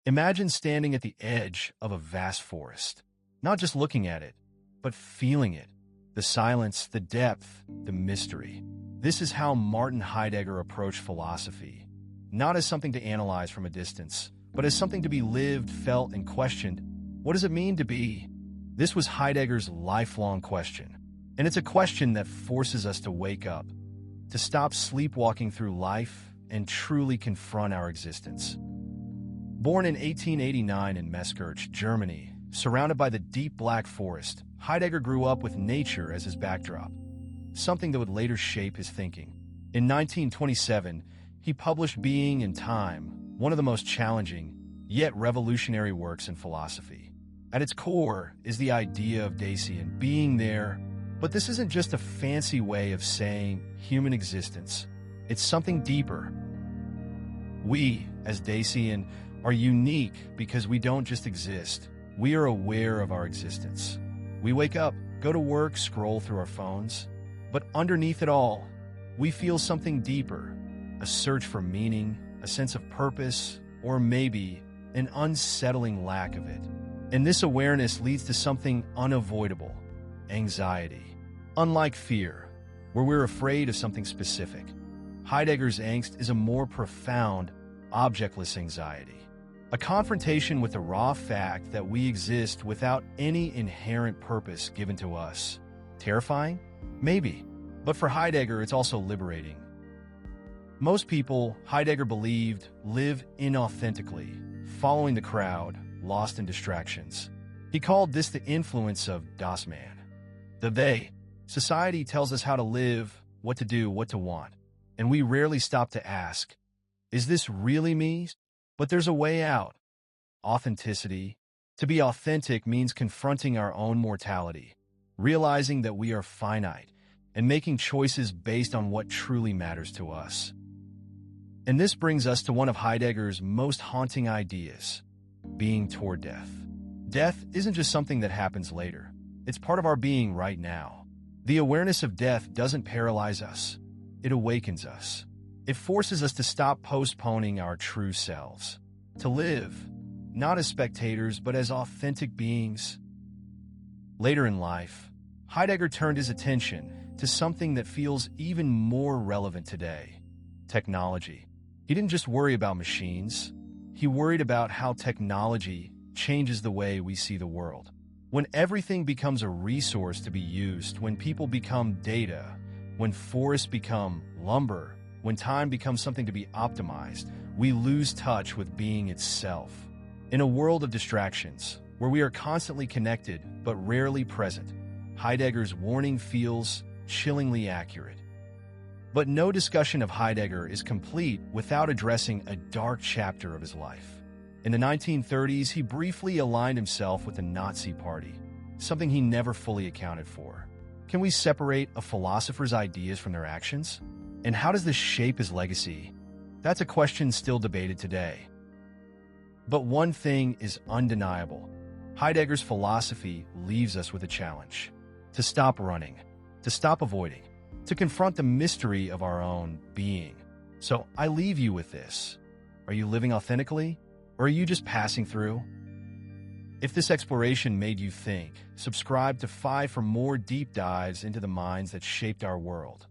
Imagine standing at the edge of a vast forest, not just looking at it, but feeling it. The silence, the depth, the mystery. This is how Martin Heidegger approached philosophy, not as something to analyze from a distance, but as something to be lived, felt, and questioned. What does it mean to be? This was Heidegger's lifelong question, and it's a question that forces us to wake up, to stop sleepwalking through life and truly confront our existence. Born in 1889 in Meschurch, Germany, surrounded by the deep black forest, Heidegger grew up with nature as his backdrop, something that would later shape his thinking. In 1927, he published Being and Time, one of the most challenging, yet revolutionary works in philosophy. At its core is the idea of Dasein, being there, but this isn't just a fancy way of saying human existence. It's something deeper. We, as Dasein, are unique because we don't just exist. We are aware of our existence. We wake up, go to work, scroll through our phones, but underneath it all, we feel something deeper, a search for meaning, a sense of purpose, or maybe an unsettling lack of it. And this awareness leads to something unavoidable: anxiety. Unlike fear, where we're afraid of something specific, Heidegger's angst is a more profound, objectless anxiety. A confrontation with the raw fact that we exist without any inherent purpose given to us. Terrifying? Maybe. But for Heidegger, it's also liberating. Most people, Heidegger believed, live inauthentically, following the crowd, lost in distractions. He called this the influence of Dasein. The they. Society tells us how to live, what to do, what to want. And we rarely stop to ask, is this really me? But there's a way out. Authenticity. To be authentic means confronting our own mortality, realizing that we are finite, and making choices based on what truly matters to us. And this brings us to one of Heidegger's most haunting ideas: being toward death. Death isn't just something that happens later. It's part of our being right now. The awareness of death doesn't paralyze us. It awakens us. It forces us to stop postponing our true selves, to live, not as spectators, but as authentic beings. Later in life, Heidegger turned his attention to something that feels even more relevant today: technology. He didn't just worry about machines. He worried about how technology changes the way we see the world. When everything becomes a resource to be used, when people become data, when forests become lumber, when time becomes something to be optimized, we lose touch with being itself. In a world of distractions, where we are constantly connected but rarely present, Heidegger's warning feels chillingly accurate. But no discussion of Heidegger is complete without addressing a dark chapter of his life. In the 1930s, he briefly aligned himself with the Nazi Party, something he never fully accounted for. Can we separate a philosopher's ideas from their actions? And how does this shape his legacy? That's a question still debated today. But one thing is undeniable: Heidegger's philosophy leaves us with a challenge: to stop running, to stop avoiding, to confront the mystery of our own being. So I leave you with this. Are you living authentically, or are you just passing through? If this exploration made you think, subscribe to 5 for more deep dives into the minds that shaped our world.